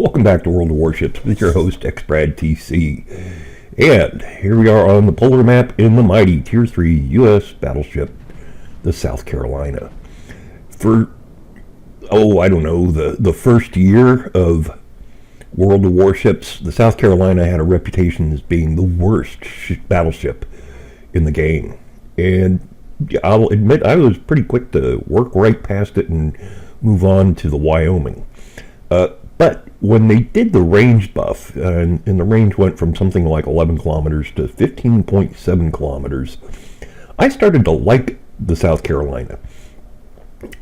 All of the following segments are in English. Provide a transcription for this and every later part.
Welcome back to World of Warships with your host, XBradTC. And here we are on the polar map in the mighty Tier 3 U.S. battleship, the South Carolina. For, I don't know, the first year of World of Warships, the South Carolina had a reputation as being the worst battleship in the game. And I'll admit I was pretty quick to work right past it and move on to the Wyoming. But when they did the range buff, and the range went from something like 11 kilometers to 15.7 kilometers, I started to like the South Carolina.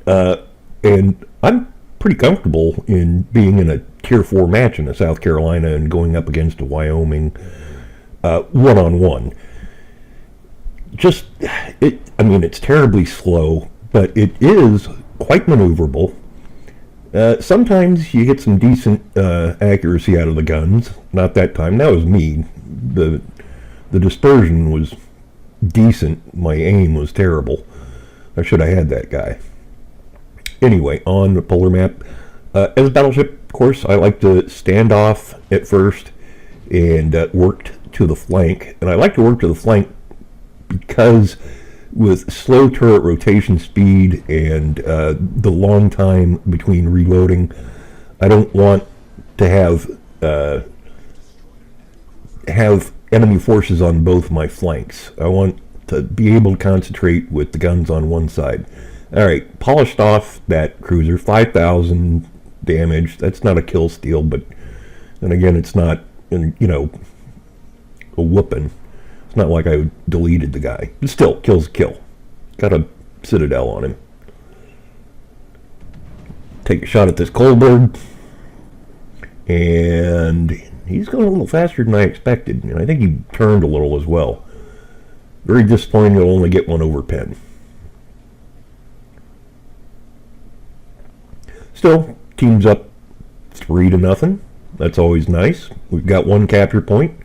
And I'm pretty comfortable in being in a Tier 4 match in the South Carolina and going up against a Wyoming one-on-one. It's terribly slow, but it is quite maneuverable. Sometimes you get some decent accuracy out of the guns. Not that time. That was me. The dispersion was decent. My aim was terrible. I should have had that guy. Anyway, on the polar map, as a battleship, of course, I like to stand off at first and work to the flank. And I like to work to the flank because with slow turret rotation speed and the long time between reloading, I don't want to have enemy forces on both my flanks. I want to be able to concentrate with the guns on one side. Alright, polished off that cruiser, 5,000 damage. That's not a kill steal, but then again, it's not, a whooping. It's not like I deleted the guy. But still, kill's a kill. Got a Citadel on him. Take a shot at this Kohlberg. And he's going a little faster than I expected. And I think he turned a little as well. Very disappointing to only get one over pen. Still, team's up 3-0. That's always nice. We've got one capture point.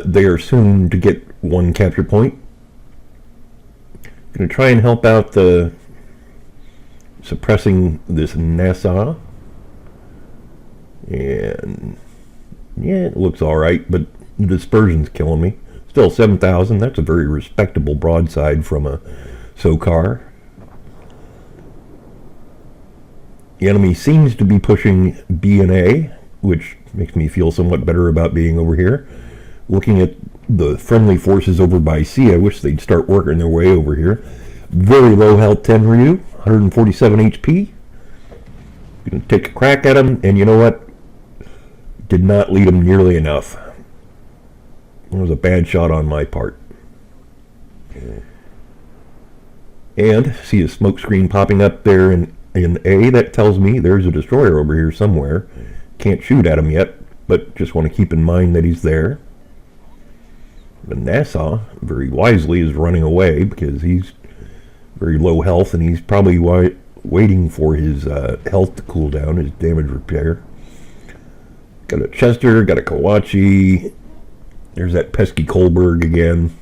They are soon to get one capture point. Going to try and help out the suppressing this Nassau. And yeah, it looks alright, but the dispersion's killing me. Still 7,000. That's a very respectable broadside from a SOCAR. The enemy seems to be pushing B and A, which makes me feel somewhat better about being over here. Looking at the friendly forces over by C, I wish they'd start working their way over here. Very low health Tenryu, 147 HP. Gonna take a crack at him, and you know what? Did not lead him nearly enough. It was a bad shot on my part. And see a smoke screen popping up there in A. That tells me there's a destroyer over here somewhere. Can't shoot at him yet, but just want to keep in mind that he's there. The Nassau, very wisely, is running away because he's very low health, and he's probably waiting for his health to cool down, his damage repair. Got a Chester, got a Kawachi. There's that pesky Kohlberg again.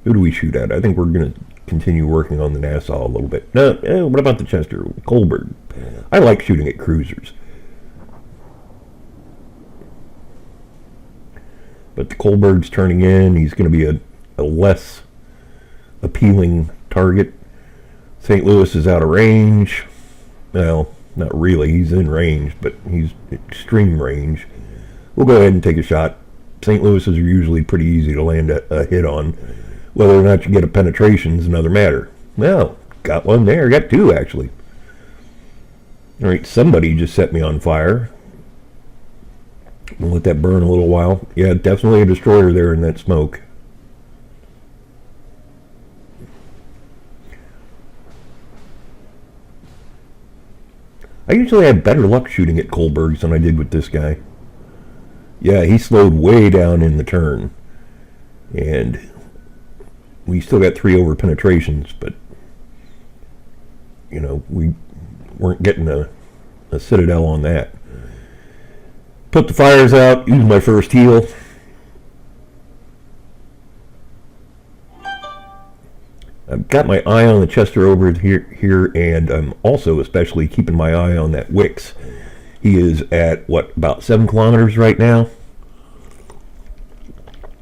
Who do we shoot at? I think we're going to continue working on the Nassau a little bit. No, what about the Chester? Kohlberg. I like shooting at cruisers. But the Kohlberg's turning in. He's going to be a less appealing target. St. Louis is out of range. Well, not really. He's in range, but he's extreme range. We'll go ahead and take a shot. St. Louis are usually pretty easy to land a hit on. Whether or not you get a penetration is another matter. Well, got one there. Got two, actually. All right, somebody just set me on fire. We'll let that burn a little while. Yeah, definitely a destroyer there in that smoke. I usually have better luck shooting at Kohlbergs than I did with this guy. Yeah, he slowed way down in the turn. And we still got 3 over penetrations, but we weren't getting a Citadel on that. Put the fires out, use my first heal. I've got my eye on the Chester over here, and I'm also especially keeping my eye on that Wix. He is at, what, about 7 kilometers right now?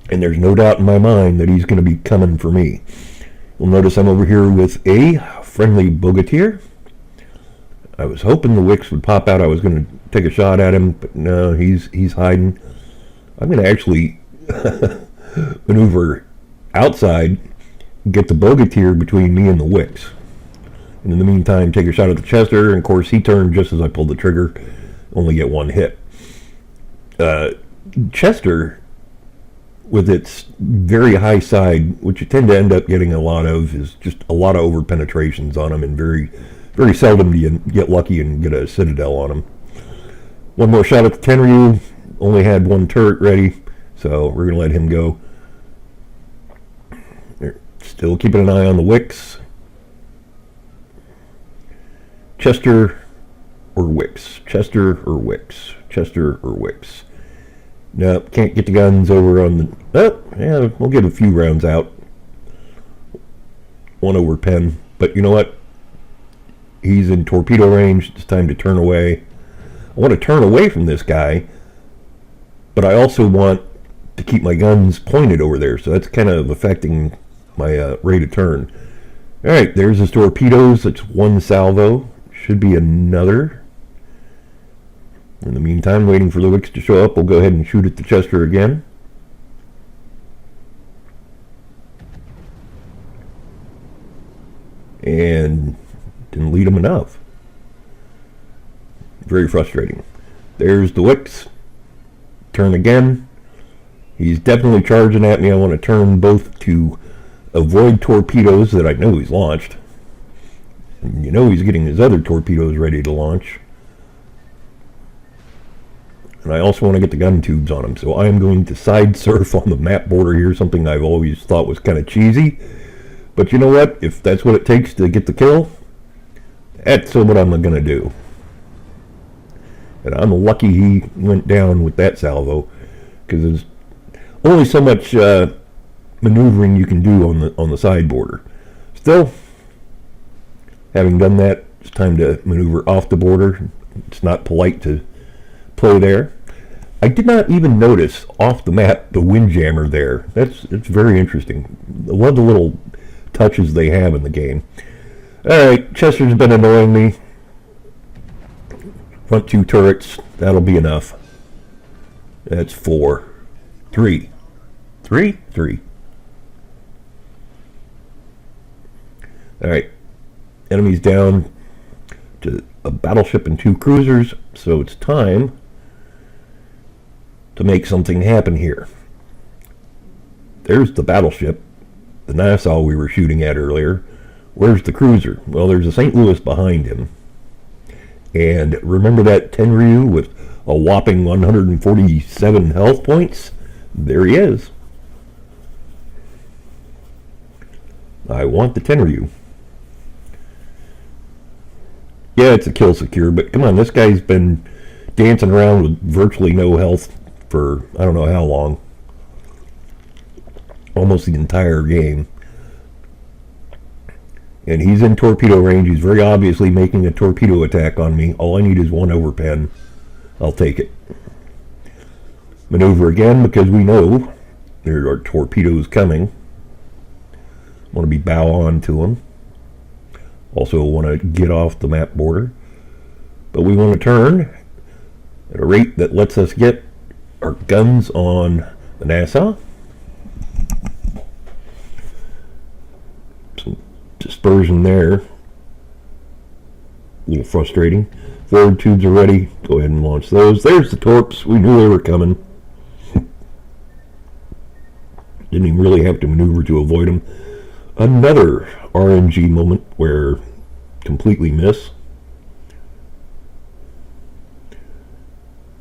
And there's no doubt in my mind that he's going to be coming for me. You'll notice I'm over here with a friendly bogatir. I was hoping the wicks would pop out. I was going to take a shot at him, but no, he's hiding. I'm going to actually maneuver outside, get the bogatir between me and the wicks. And in the meantime, take a shot at the Chester, and of course he turned just as I pulled the trigger, only get one hit. Chester, with its very high side, which you tend to end up getting a lot of, is just a lot of over penetrations on them, and very, very seldom do you get lucky and get a Citadel on them. One more shot at the Tenryu, only had one turret ready, so we're going to let him go. They're still keeping an eye on the wicks. Chester or wicks? Chester or wicks? Chester or wicks? Nope, can't get the guns over on the... Oh, yeah, we'll get a few rounds out. One over pen. But you know what? He's in torpedo range. It's time to turn away. I want to turn away from this guy, but I also want to keep my guns pointed over there, so that's kind of affecting my rate of turn. Alright, there's his torpedoes. That's one salvo. Should be another. In the meantime, waiting for the wicks to show up, we'll go ahead and shoot at the Chester again. And didn't lead him enough. Very frustrating. There's the wicks. Turn again. He's definitely charging at me. I want to turn both to avoid torpedoes that I know he's launched. And you know he's getting his other torpedoes ready to launch. And I also want to get the gun tubes on him. So I am going to side surf on the map border here, something I've always thought was kind of cheesy. But you know what? If that's what it takes to get the kill, that's what I'm going to do. And I'm lucky he went down with that salvo, because there's only so much maneuvering you can do on the side border. Still, having done that, it's time to maneuver off the border. It's not polite to play there. I did not even notice off the map the windjammer there. It's very interesting. I love the little touches they have in the game. Alright, Chester's been annoying me. Front 2 turrets, that'll be enough. That's 4. 3. 3? 3. Alright. Enemies down to a battleship and 2 cruisers, so it's time to make something happen here. There's the battleship, the Nassau we were shooting at earlier. Where's the cruiser? Well, there's a St. Louis behind him. And remember that Tenryu with a whopping 147 health points? There he is. I want the Tenryu. Yeah, it's a kill secure, but come on, this guy's been dancing around with virtually no health for I don't know how long. Almost the entire game. And he's in torpedo range. He's very obviously making a torpedo attack on me. All I need is 1 over pen. I'll take it. Maneuver again, because we know there are torpedoes coming. Want to be bow on to them. Also want to get off the map border. But we want to turn at a rate that lets us get our guns on the Nassau. Some dispersion there. A little frustrating. Forward tubes are ready. Go ahead and launch those. There's the torps. We knew they were coming. Didn't even really have to maneuver to avoid them. Another RNG moment where completely miss.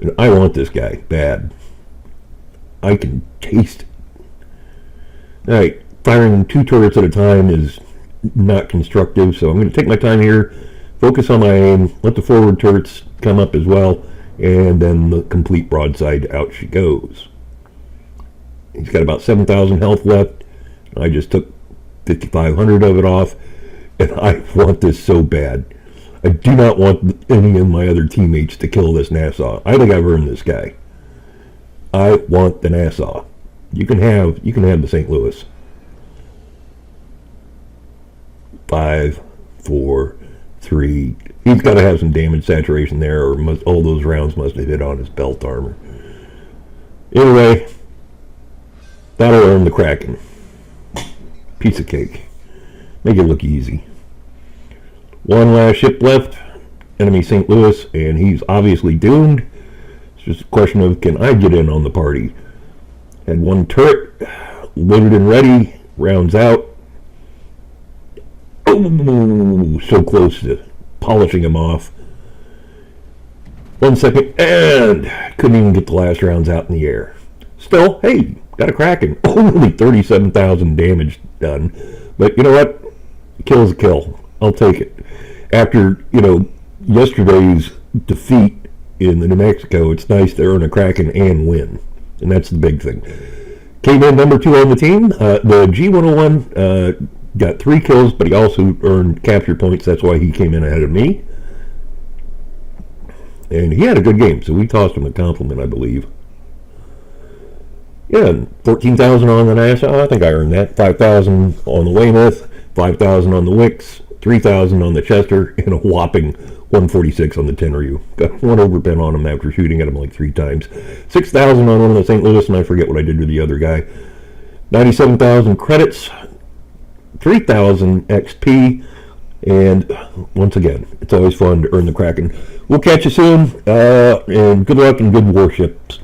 And I want this guy bad. I can taste it. Alright, firing 2 turrets at a time is not constructive, so I'm going to take my time here, focus on my aim, let the forward turrets come up as well, and then the complete broadside, out she goes. He's got about 7,000 health left. I just took 5,500 of it off, and I want this so bad. I do not want any of my other teammates to kill this Nassau. I think I've earned this guy. I want the Nassau. You can have the St. Louis. 5, 4, 3. He's got to have some damage saturation there, or all those rounds must have hit on his belt armor. Anyway, that'll earn the Kraken. Piece of cake. Make it look easy. One last ship left. Enemy St. Louis, and he's obviously doomed. It's just a question of, can I get in on the party? Had one turret loaded and ready. Rounds out. Oh, so close to polishing him off. 1 second, and couldn't even get the last rounds out in the air. Still, hey, got a Kraken. Only 37,000 damage done. But you know what? A kill is a kill. I'll take it. After, yesterday's defeat in the New Mexico, it's nice to earn a Kraken and win. And that's the big thing. Came in number 2 on the team. The G101 got 3 kills, but he also earned capture points. That's why he came in ahead of me. And he had a good game, so we tossed him a compliment, I believe. Yeah, 14,000 on the Nassau. I think I earned that. 5,000 on the Weymouth, 5,000 on the Wicks, 3,000 on the Chester, and a whopping 146 on the Tenryu. Got one overpen on him after shooting at him like 3 times. 6,000 on one of the St. Louis, and I forget what I did to the other guy. 97,000 credits, 3,000 XP, and once again, it's always fun to earn the Kraken. We'll catch you soon, and good luck and good warships.